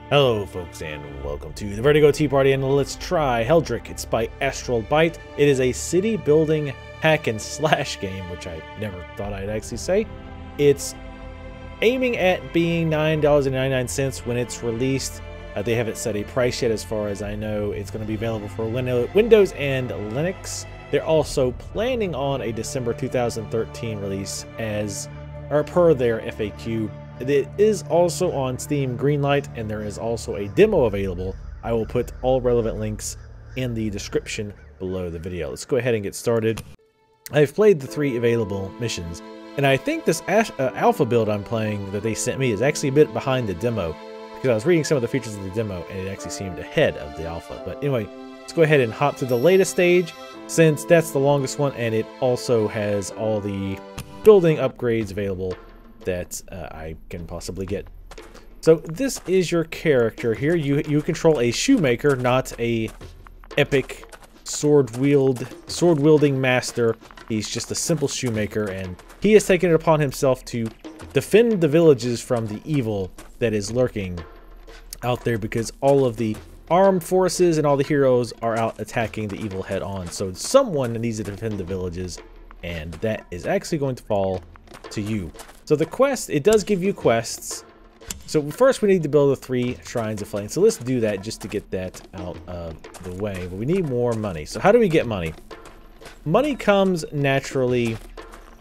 Hello folks and welcome to the Vertigo Tea Party, and let's try Heldric. It's by Astral Byte. It is a city building hack and slash game, which I never thought I'd actually say. It's aiming at being $9.99 when it's released. They haven't set a price yet as far as I know. It's going to be available for Windows and Linux. They're also planning on a December 2013 release per their FAQ. It is also on Steam Greenlight, and there is also a demo available. I will put all relevant links in the description below the video. Let's go ahead and get started. I've played the 3 available missions, and I think this alpha build I'm playing that they sent me is actually a bit behind the demo, because I was reading some of the features of the demo and it actually seemed ahead of the alpha. But anyway, let's go ahead and hop to the latest stage, since that's the longest one, and it also has all the building upgrades available that I can possibly get. So this is your character here. You control a shoemaker, not a epic sword wielding master. He's just a simple shoemaker, and he has taken it upon himself to defend the villages from the evil that is lurking out there, because all of the armed forces and all the heroes are out attacking the evil head on. So someone needs to defend the villages, and that is actually going to fall to you. So the quest, it does give you quests. So first we need to build the 3 shrines of flame. So let's do that just to get that out of the way. But we need more money. So how do we get money? Money comes naturally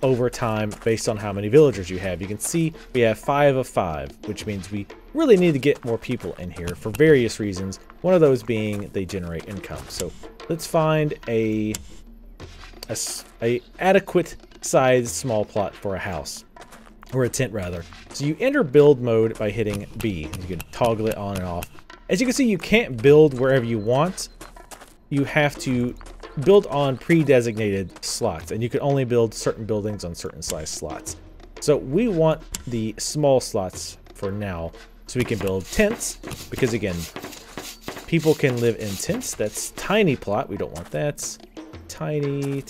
over time based on how many villagers you have. You can see we have 5 of 5, which means we really need to get more people in here for various reasons. One of those being they generate income. So let's find a adequate sized small plot for a house. Or a tent, rather. So you enter build mode by hitting B. You can toggle it on and off. As you can see, you can't build wherever you want. You have to build on pre-designated slots, and you can only build certain buildings on certain size slots. So we want the small slots for now, so we can build tents, because again, people can live in tents. That's tiny plot. We don't want that. Tiny.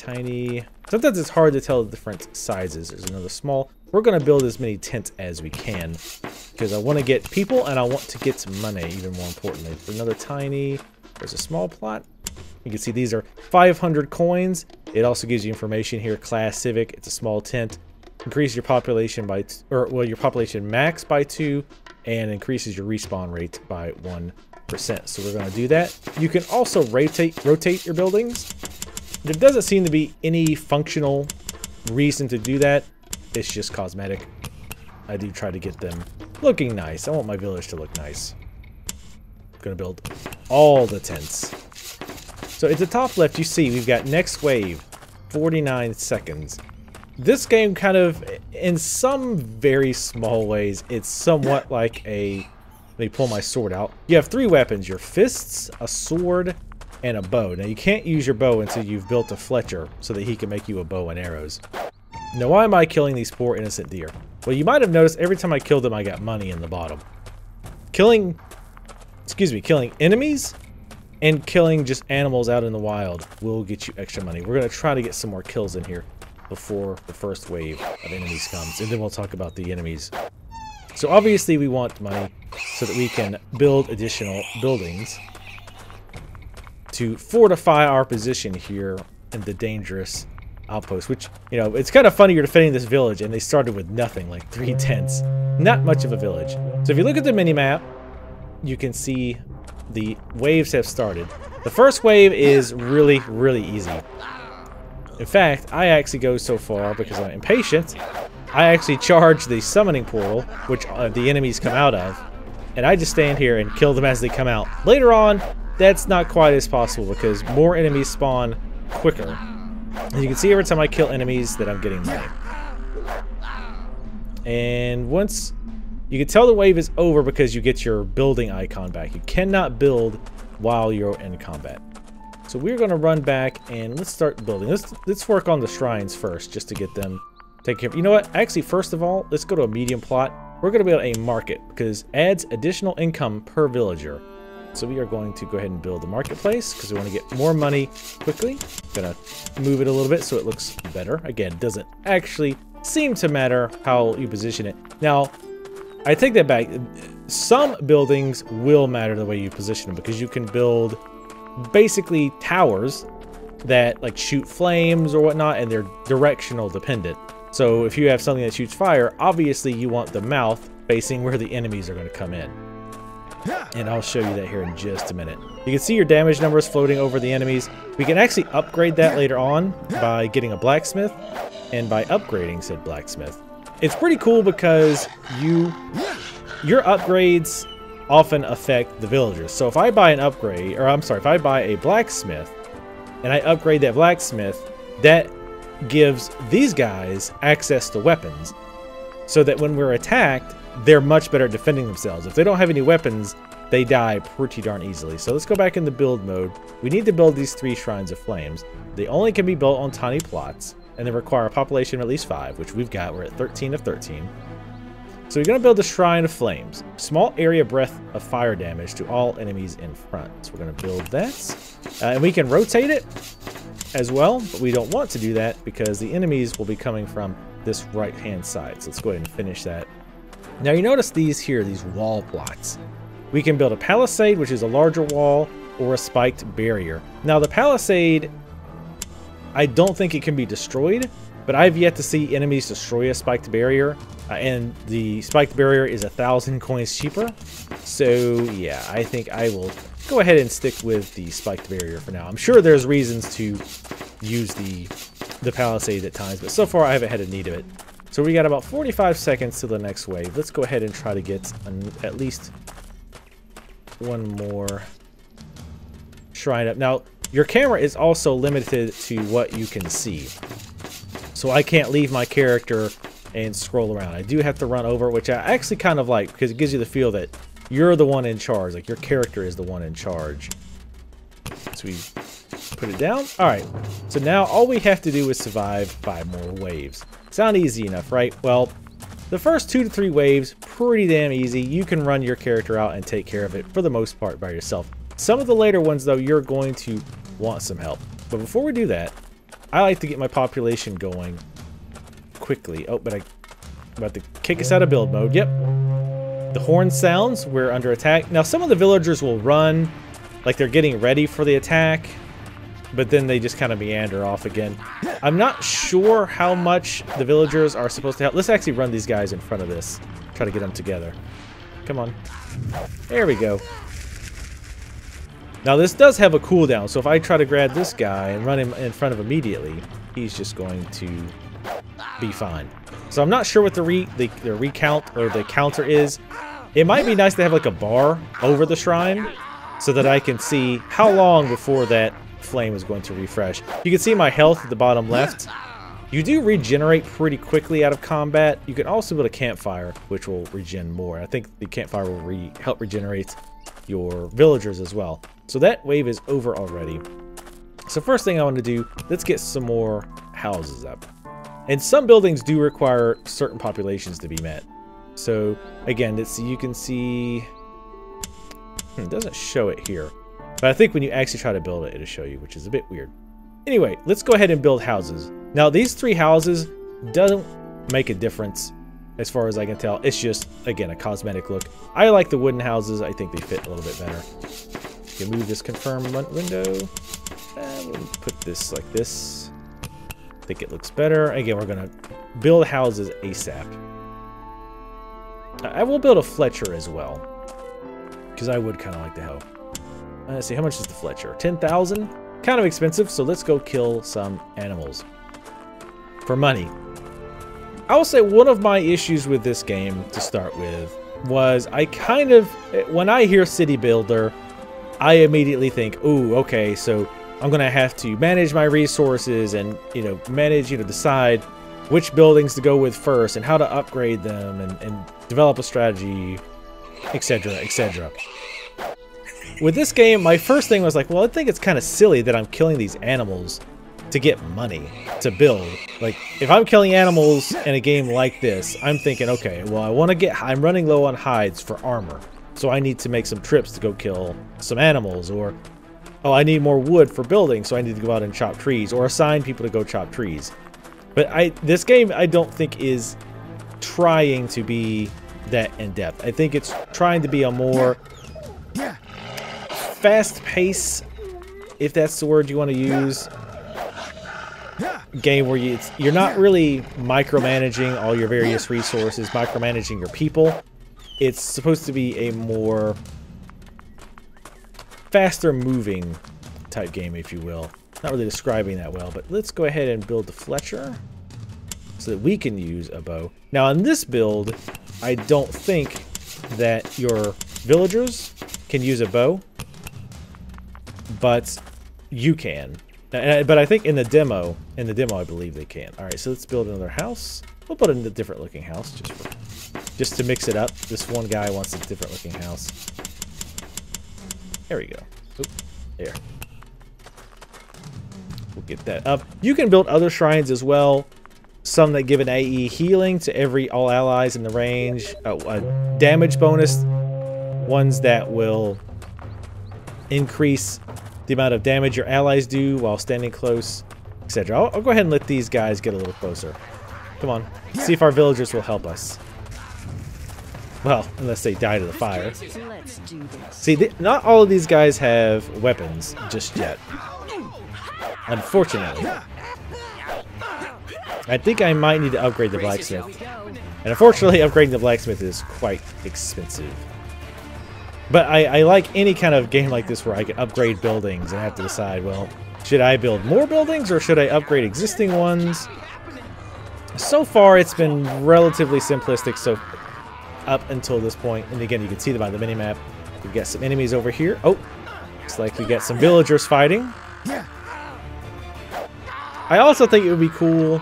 Sometimes it's hard to tell the different sizes. There's another small. We're going to build as many tents as we can, because I want to get people and I want to get some money, even more importantly. Another tiny. There's a small plot. You can see these are 500 coins. It also gives you information here. Class Civic. It's a small tent. Increase your population by, your population max by 2, and increases your respawn rate by 1%. So we're going to do that. You can also rotate your buildings. There doesn't seem to be any functional reason to do that. It's just cosmetic. I do try to get them looking nice. I want my village to look nice. I'm gonna build all the tents. So at the top left, you see we've got next wave, 49 seconds. This game kind of, in some very small ways, it's somewhat like a, let me pull my sword out. You have 3 weapons, your fists, a sword, and a bow. Now you can't use your bow until you've built a Fletcher so that he can make you a bow and arrows. Now, why am I killing these poor innocent deer? Well, you might have noticed every time I killed them, I got money in the bottom. Killing enemies and killing just animals out in the wild will get you extra money. We're going to try to get some more kills in here before the first wave of enemies comes, and then we'll talk about the enemies. So obviously we want money so that we can build additional buildings to fortify our position here in the dangerous outpost, which, you know, it's kind of funny. You're defending this village and they started with nothing, like 3 tents. Not much of a village. So if you look at the mini-map, you can see the waves have started. The first wave is really easy. In fact, I actually go so far, because I'm impatient, I actually charge the summoning portal, which the enemies come out of, and I just stand here and kill them as they come out. Later on, that's not quite as possible, because more enemies spawn quicker. As you can see, every time I kill enemies that I'm getting money. And once you can tell the wave is over, because you get your building icon back. You cannot build while you're in combat. So we're going to run back and let's start building. Let's work on the shrines first, just to get them taken care of. You know what? Actually, first of all, let's go to a medium plot. We're going to build a market, because it adds additional income per villager. So we are going to go ahead and build the marketplace, because we want to get more money quickly. Gonna move it a little bit so it looks better. Again, it doesn't actually seem to matter how you position it. Now, I take that back. some buildings will matter the way you position them, because you can build basically towers that like shoot flames or whatnot, and they're directional dependent. So if you have something that shoots fire, obviously you want the mouth facing where the enemies are going to come in. And I'll show you that here in just a minute. You can see your damage numbers floating over the enemies. We can actually upgrade that later on by getting a blacksmith and by upgrading said blacksmith. It's pretty cool because your upgrades often affect the villagers. So if I buy an upgrade, or I'm sorry, if I buy a blacksmith and I upgrade that blacksmith, that gives these guys access to weapons so that when we're attacked, they're much better at defending themselves. If they don't have any weapons, they die pretty darn easily. So let's go back into build mode. We need to build these 3 shrines of flames. They only can be built on tiny plots, and they require a population of at least 5, which we've got. We're at 13 of 13. So we're going to build a shrine of flames. Small area breath of fire damage to all enemies in front. So we're going to build that. And we can rotate it as well, but we don't want to do that because the enemies will be coming from this right-hand side. So let's go ahead and finish that. Now you notice these here, these wall plots. We can build a palisade, which is a larger wall, or a spiked barrier. Now the palisade, I don't think it can be destroyed, but I've yet to see enemies destroy a spiked barrier, and the spiked barrier is 1,000 coins cheaper. So yeah, I think I will go ahead and stick with the spiked barrier for now. I'm sure there's reasons to use the palisade at times, but so far I haven't had a need of it. So we got about 45 seconds to the next wave. Let's go ahead and try to get at least one more shrine up. Now, your camera is also limited to what you can see. So I can't leave my character and scroll around. I do have to run over, which I actually kind of like because it gives you the feel that you're the one in charge. Like your character is the one in charge. So we put it down. All right. So now all we have to do is survive 5 more waves. Sound easy enough, right? Well, the first 2 to 3 waves, pretty damn easy. You can run your character out and take care of it for the most part by yourself. Some of the later ones, though, you're going to want some help. But before we do that, I like to get my population going quickly. Oh, but I'm about to kick us out of build mode. Yep. The horn sounds. We're under attack. Now, some of the villagers will run like they're getting ready for the attack, but then they just kind of meander off again. I'm not sure how much the villagers are supposed to help. Let's actually run these guys in front of this. Try to get them together. Come on. There we go. Now this does have a cooldown, so if I try to grab this guy and run him in front of immediately, he's just going to be fine. So I'm not sure what the recount or the counter is. It might be nice to have like a bar over the shrine so that I can see how long before that flame is going to refresh. You can see my health at the bottom left. You do regenerate pretty quickly out of combat. You can also build a campfire, which will regen more. I think the campfire will help regenerate your villagers as well. So that wave is over already. So first thing I want to do, let's get some more houses up. And some buildings do require certain populations to be met. So again, you can see, it doesn't show it here. But I think when you actually try to build it, it'll show you, which is a bit weird. Anyway, let's go ahead and build houses. Now, these 3 houses don't make a difference as far as I can tell. It's just, again, a cosmetic look. I like the wooden houses. I think they fit a little bit better. You can move this confirm window. We'll put this like this. I think it looks better. Again, we're going to build houses ASAP. I will build a Fletcher as well, because I would kind of like to help. Let's see, how much is the Fletcher? 10,000? Kind of expensive, so let's go kill some animals for money. I will say one of my issues with this game to start with was when I hear city builder, I immediately think, ooh, okay, so I'm going to have to manage my resources and, decide which buildings to go with first and how to upgrade them and develop a strategy, etc., etc. With this game, my first thing was like, well, I think it's kind of silly that I'm killing these animals to get money to build. Like, if I'm killing animals in a game like this, I'm thinking, okay, well, I'm running low on hides for armor, so I need to make some trips to go kill some animals, or, oh, I need more wood for building, so I need to go out and chop trees, or assign people to go chop trees. But this game, I don't think, is trying to be that in depth. I think it's trying to be a more fast pace, if that's the word you want to use, game where you're not really micromanaging all your various resources, micromanaging your people. It's supposed to be a more faster moving type game, if you will. Not really describing that well, but let's go ahead and build the Fletcher so that we can use a bow. Now on this build, I don't think that your villagers can use a bow, but you can. But I think in the demo, I believe they can. All right, so let's build another house. We'll put in a different looking house just to mix it up. This one guy wants a different looking house. There we go. Oop, there. We'll get that up. You can build other shrines as well. Some that give an AE healing to all allies in the range. A damage bonus. Ones that will increase the amount of damage your allies do while standing close, etc. I'll go ahead and let these guys get a little closer. Come on. See if our villagers will help us. Well, unless they die to the fire. See, not all of these guys have weapons just yet. Unfortunately. I think I might need to upgrade the blacksmith. And unfortunately, upgrading the blacksmith is quite expensive. But I like any kind of game like this where I can upgrade buildings and have to decide, well, should I build more buildings or should I upgrade existing ones? So far, it's been relatively simplistic so up until this point. And again, you can see them on the minimap. We've got some enemies over here. Oh, looks like we got some villagers fighting. I also think it would be cool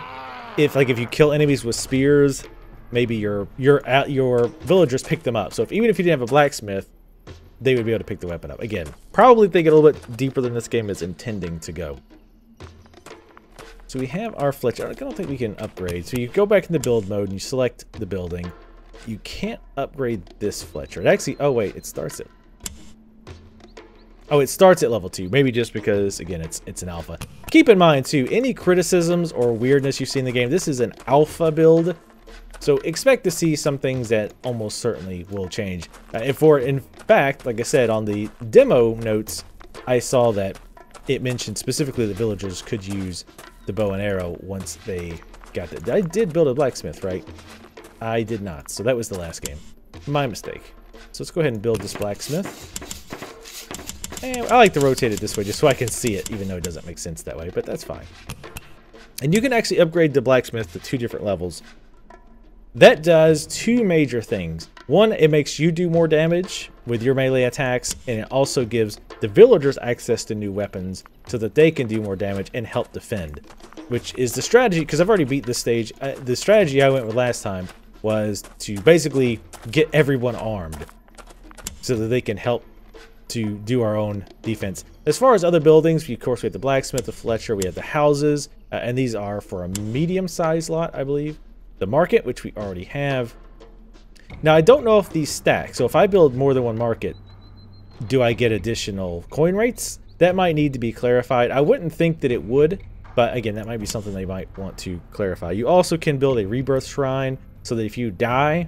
if you kill enemies with spears, maybe your villagers pick them up. So even if you didn't have a blacksmith, they would be able to pick the weapon up. Again, probably thinking a little bit deeper than this game is intending to go. So we have our Fletcher. I don't think we can upgrade. So you go back into build mode and you select the building. You can't upgrade this Fletcher. It actually, oh wait, it starts at level 2. Maybe just because, again, it's an alpha. Keep in mind, too, any criticisms or weirdness you see in the game, this is an alpha build. So expect to see some things that almost certainly will change. In fact, like I said, on the demo notes, I saw that it mentioned specifically that villagers could use the bow and arrow once they got it. I did build a blacksmith, right? I did not. So that was the last game. My mistake. So let's go ahead and build this blacksmith. And I like to rotate it this way just so I can see it, even though it doesn't make sense that way, but that's fine. And you can actually upgrade the blacksmith to 2 different levels. That does 2 major things. One, it makes you do more damage with your melee attacks, and it also gives the villagers access to new weapons so that they can do more damage and help defend, which is the strategy, because I've already beat this stage. The strategy I went with last time was to basically get everyone armed so that they can help to do our own defense. As far as other buildings, of course, we have the blacksmith, the Fletcher, we have the houses, and these are for a medium-sized lot, I believe. The market, which we already have. Now, I don't know if these stack. So if I build more than one market, do I get additional coin rates? That might need to be clarified. I wouldn't think that it would, but again, that might be something they might want to clarify. You also can build a rebirth shrine so that if you die,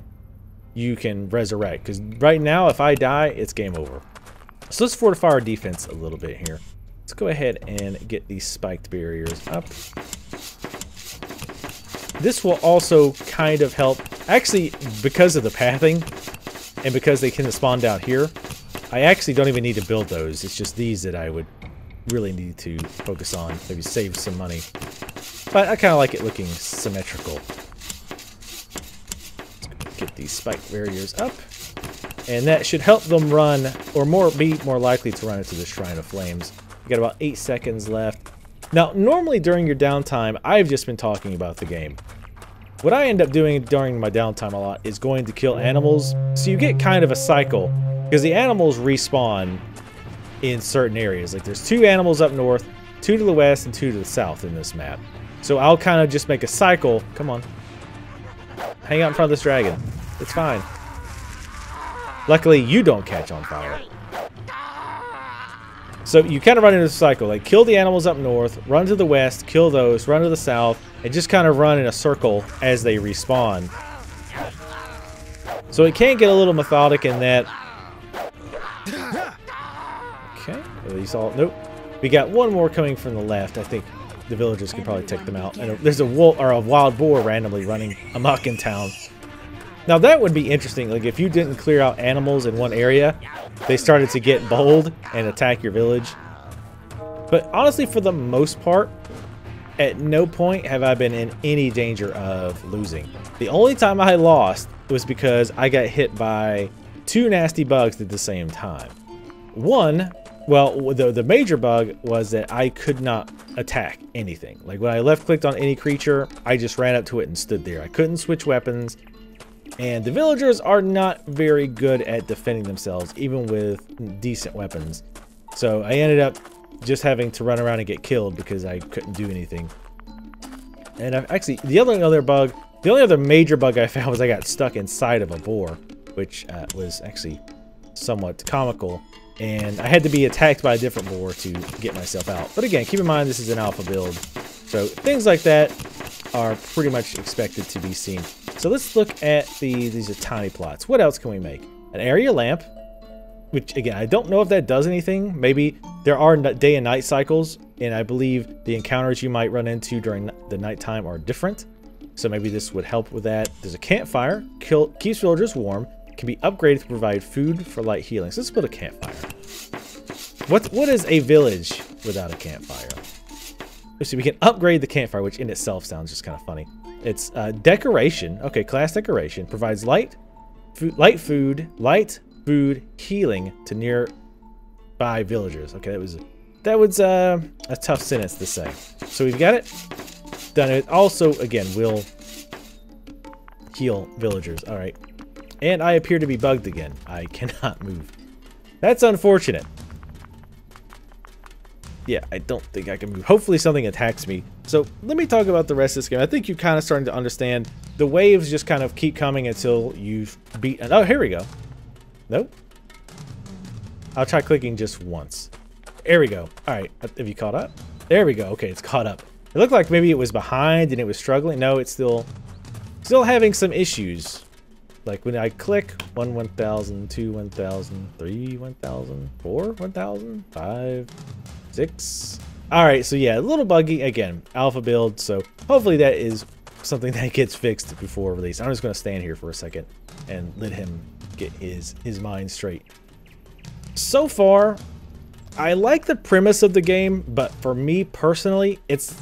you can resurrect. Because right now, if I die, it's game over. So let's fortify our defense a little bit here. Let's go ahead and get these spiked barriers up. This will also kind of help. Actually, because of the pathing and because they tend to spawn down here, I actually don't even need to build those. It's just these that I would really need to focus on. Maybe save some money. But I kind of like it looking symmetrical. Let's get these spike barriers up. And that should help them run, or be more likely to run into the Shrine of Flames. We got about 8 seconds left. Now, normally during your downtime, I've just been talking about the game. What I end up doing during my downtime a lot is going to kill animals. So you get kind of a cycle, because the animals respawn in certain areas. Like there's 2 animals up north, 2 to the west, and 2 to the south in this map. So I'll kind of just make a cycle. Come on. Hang out in front of this dragon. It's fine. Luckily, you don't catch on fire. So you kind of run into a cycle, like kill the animals up north, run to the west, kill those, run to the south, and just kind of run in a circle as they respawn. So it can get a little methodic in that. Okay, at least all. Nope. We got one more coming from the left. I think the villagers can probably take them out. And there's a wolf or a wild boar randomly running amok in town. Now that would be interesting. Like if you didn't clear out animals in one area, they started to get bold and attack your village. But honestly, for the most part, at no point have I been in any danger of losing. The only time I lost was because I got hit by 2 nasty bugs at the same time. One, well, the major bug was that I could not attack anything. Like when I left-clicked on any creature, I just ran up to it and stood there. I couldn't switch weapons. And the villagers are not very good at defending themselves, even with decent weapons. So I ended up just having to run around and get killed because I couldn't do anything. And actually, the only other major bug I found was I got stuck inside of a boar, which was actually somewhat comical. And I had to be attacked by a different boar to get myself out. But again, keep in mind this is an alpha build. So things like that are pretty much expected to be seen. So let's look at these are tiny plots. What else can we make? An area lamp, which again, I don't know if that does anything. Maybe there are day and night cycles, and I believe the encounters you might run into during the nighttime are different. So maybe this would help with that. There's a campfire, keeps villagers warm, can be upgraded to provide food for light healing. So let's build a campfire. What is a village without a campfire? Let's see, we can upgrade the campfire, which in itself sounds just kind of funny. It's decoration. Okay, class decoration provides light food healing to nearby villagers. Okay, that was a tough sentence to say. So we've got it done. It also again will heal villagers. All right, and I appear to be bugged again. I cannot move. That's unfortunate. Yeah, I don't think I can move. Hopefully something attacks me. So let me talk about the rest of this game. I think you're kind of starting to understand. The waves just kind of keep coming until you've beaten. Oh, here we go. Nope. I'll try clicking just once. There we go. All right. Have you caught up? There we go. Okay, it's caught up. It looked like maybe it was behind and it was struggling. No, it's still having some issues. Like when I click 1, 1,000, 2, 1,000, 3, 1,000, 4, 1,000, 5, 6. All right, so yeah, a little buggy again, alpha build. So hopefully that is something that gets fixed before release. I'm just going to stand here for a second and let him get his mind straight. So far, I like the premise of the game, but for me personally, it's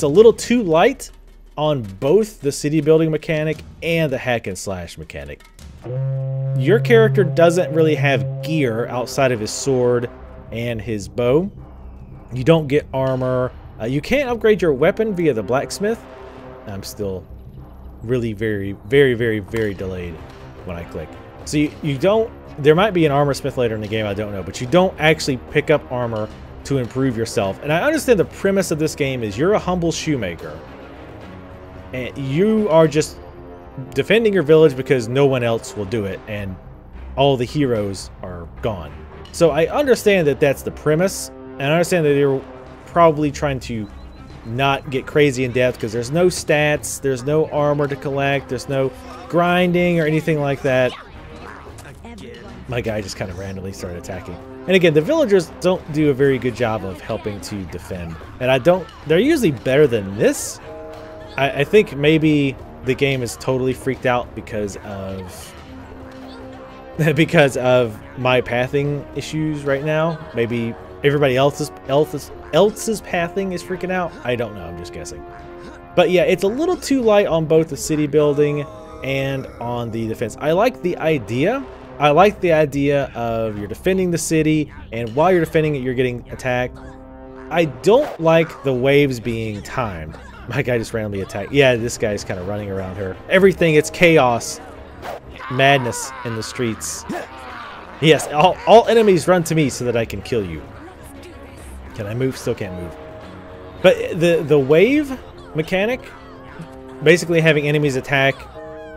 a little too light on both the city building mechanic and the hack and slash mechanic. Your character doesn't really have gear outside of his sword and his bow. You don't get armor. You can't upgrade your weapon via the blacksmith. I'm still really very delayed when I click. So you don't, there might be an armor smith later in the game, I don't know, but you don't actually pick up armor to improve yourself. And I understand the premise of this game is you're a humble shoemaker. And you are just defending your village because no one else will do it, and all the heroes are gone. So I understand that that's the premise, and I understand that they're probably trying to not get crazy in depth because there's no stats, there's no armor to collect, there's no grinding or anything like that. My guy just kind of randomly started attacking. And again, the villagers don't do a very good job of helping to defend. And they're usually better than this. I think maybe the game is totally freaked out because of my pathing issues right now. Maybe everybody else's pathing is freaking out. I don't know. I'm just guessing. But yeah, it's a little too light on both the city building and on the defense. I like the idea. I like the idea of you're defending the city, and while you're defending it, you're getting attacked. I don't like the waves being timed. My guy just randomly attacked. Yeah, this guy's kind of running around her. Everything, it's chaos. Madness in the streets. Yes, all enemies run to me so that I can kill you. Can I move? Still can't move. But the wave mechanic, basically having enemies attack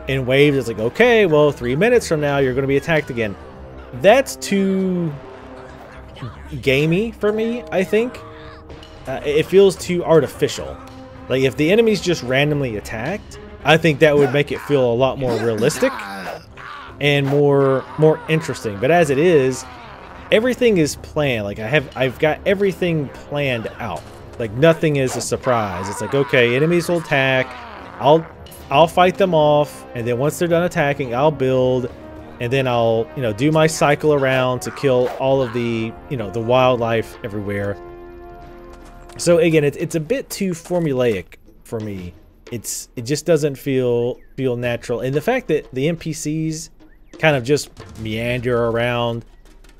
in waves, it's like, okay, well, 3 minutes from now, you're going to be attacked again. That's too gamey for me, I think. It feels too artificial. Like, if the enemy's just randomly attacked, I think that would make it feel a lot more realistic. and more interesting. But as it is, everything is planned. Like I've got everything planned out. Like nothing is a surprise. It's like, okay, enemies will attack. I'll fight them off, and then once they're done attacking, I'll build, and then I'll, you know, do my cycle around to kill all of the, you know, the wildlife everywhere. So again, it's a bit too formulaic for me. It just doesn't feel natural. And the fact that the NPCs kind of just meander around,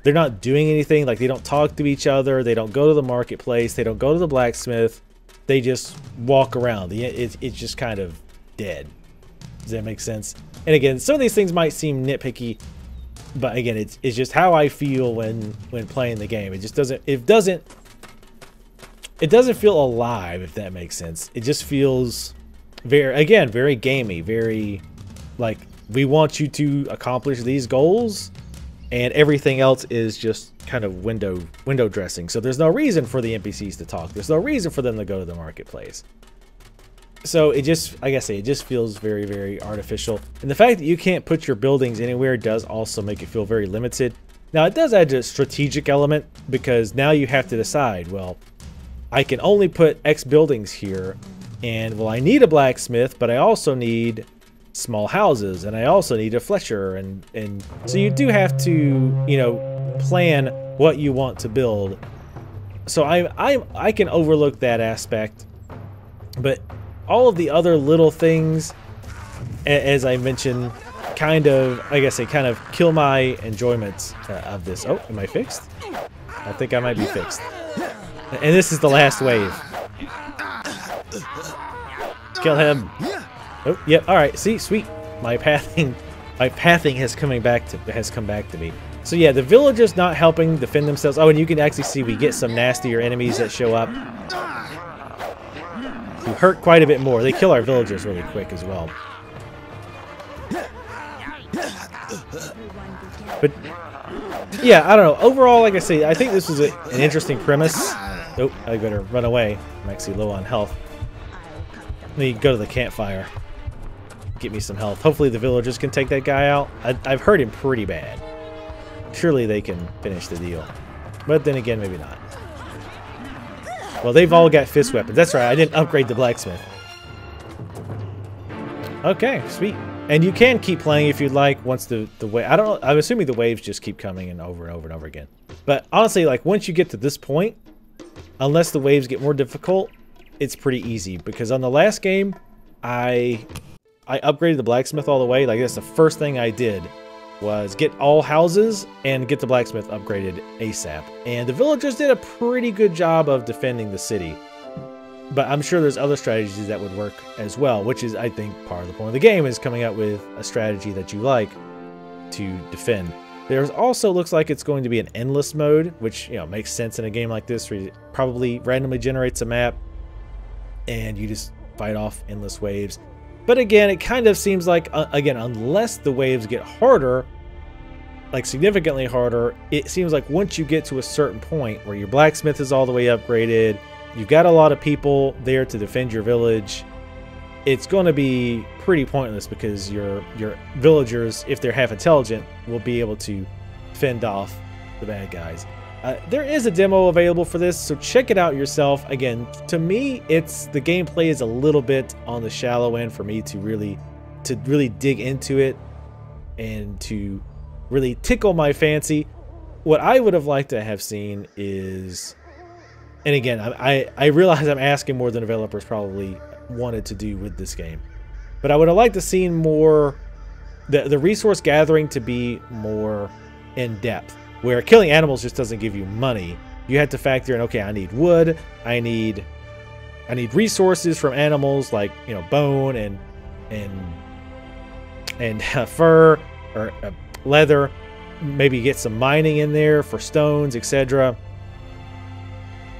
they're not doing anything. Like they don't talk to each other, they don't go to the marketplace, they don't go to the blacksmith, they just walk around. It's just kind of dead. Does that make sense? And again, some of these things might seem nitpicky, but again, it's just how I feel when playing the game. It just doesn't feel alive, if that makes sense. It just feels very gamey, very like we want you to accomplish these goals, and everything else is just kind of window dressing. So there's no reason for the NPCs to talk. There's no reason for them to go to the marketplace. So it just, like I say, it just feels very, very artificial. And the fact that you can't put your buildings anywhere does also make it feel very limited. Now it does add a strategic element, because now you have to decide, well, I can only put X buildings here, and well, I need a blacksmith, but I also need small houses, and I also need a Fletcher, and so you do have to, you know, plan what you want to build. So I can overlook that aspect, but all of the other little things, as I mentioned, kind of, like I say, kind of kill my enjoyment of this. Oh, am I fixed? I think I might be fixed. And this is the last wave. Kill him. Oh, yep. All right. See, sweet. My pathing has come back to me. So yeah, the villagers not helping defend themselves. Oh, and you can actually see we get some nastier enemies that show up, who hurt quite a bit more. They kill our villagers really quick as well. But yeah, I don't know. Overall, like I say, I think this was an interesting premise. Oh, I better run away. I'm actually low on health. Let me go to the campfire. Get me some health. Hopefully the villagers can take that guy out. I've hurt him pretty bad. Surely they can finish the deal. But then again, maybe not. Well, they've all got fist weapons. That's right, I didn't upgrade the blacksmith. Okay, sweet. And you can keep playing if you'd like once the wave... I don't know, I'm assuming the waves just keep coming and over and over again. But honestly, like once you get to this point, unless the waves get more difficult, it's pretty easy. Because on the last game, I upgraded the blacksmith all the way. Like that's the first thing I did, was get all houses and get the blacksmith upgraded ASAP. And the villagers did a pretty good job of defending the city. But I'm sure there's other strategies that would work as well, which is, I think, part of the point of the game, is coming up with a strategy that you like to defend. There's also looks like it's going to be an endless mode, which, you know, makes sense in a game like this, where it probably randomly generates a map and you just fight off endless waves. But again, it kind of seems like, again, unless the waves get harder, like significantly harder, it seems like once you get to a certain point where your blacksmith is all the way upgraded, you've got a lot of people there to defend your village, it's going to be pretty pointless, because your villagers, if they're half intelligent, will be able to fend off the bad guys. There is a demo available for this, so check it out yourself. Again, to me, the gameplay is a little bit on the shallow end for me to really dig into it and to really tickle my fancy. What I would have liked to have seen is, and again, I realize I'm asking more than developers probably wanted to do with this game, but I would have liked to seen more, the resource gathering to be more in depth, where killing animals just doesn't give you money. You have to factor in, okay, I need wood, I need resources from animals, like, you know, bone and fur or leather. Maybe get some mining in there for stones, etc.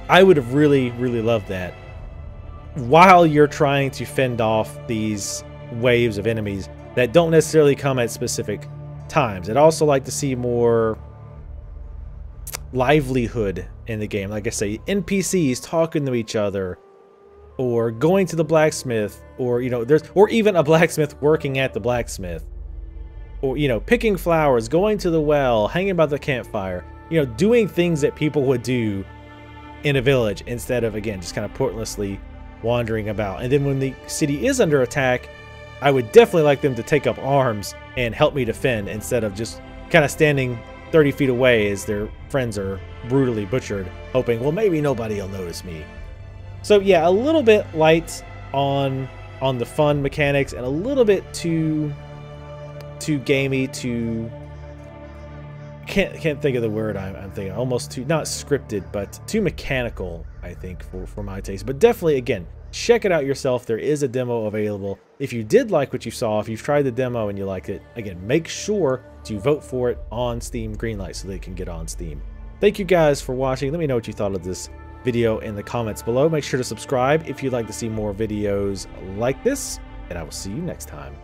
I would have really loved that, while you're trying to fend off these waves of enemies that don't necessarily come at specific times. I'd also like to see more livelihood in the game. Like I say, NPCs talking to each other, or going to the blacksmith, or, you know, or even a blacksmith working at the blacksmith. or, you know, picking flowers, going to the well, hanging by the campfire, you know, doing things that people would do in a village instead of, again, just kind of pointlessly wandering about. And then when the city is under attack, I would definitely like them to take up arms and help me defend instead of just kind of standing 30 feet away as their friends are brutally butchered, hoping, well, maybe nobody will notice me. So yeah, a little bit light on the fun mechanics and a little bit too gamey, too can't think of the word I'm thinking. Almost too, not scripted, but too mechanical, I think, for my taste. But definitely, again, check it out yourself. There is a demo available. If you did like what you saw, if you've tried the demo and you liked it, again, make sure to vote for it on Steam Greenlight so they can get on Steam. Thank you guys for watching. Let me know what you thought of this video in the comments below. Make sure to subscribe if you'd like to see more videos like this, and I will see you next time.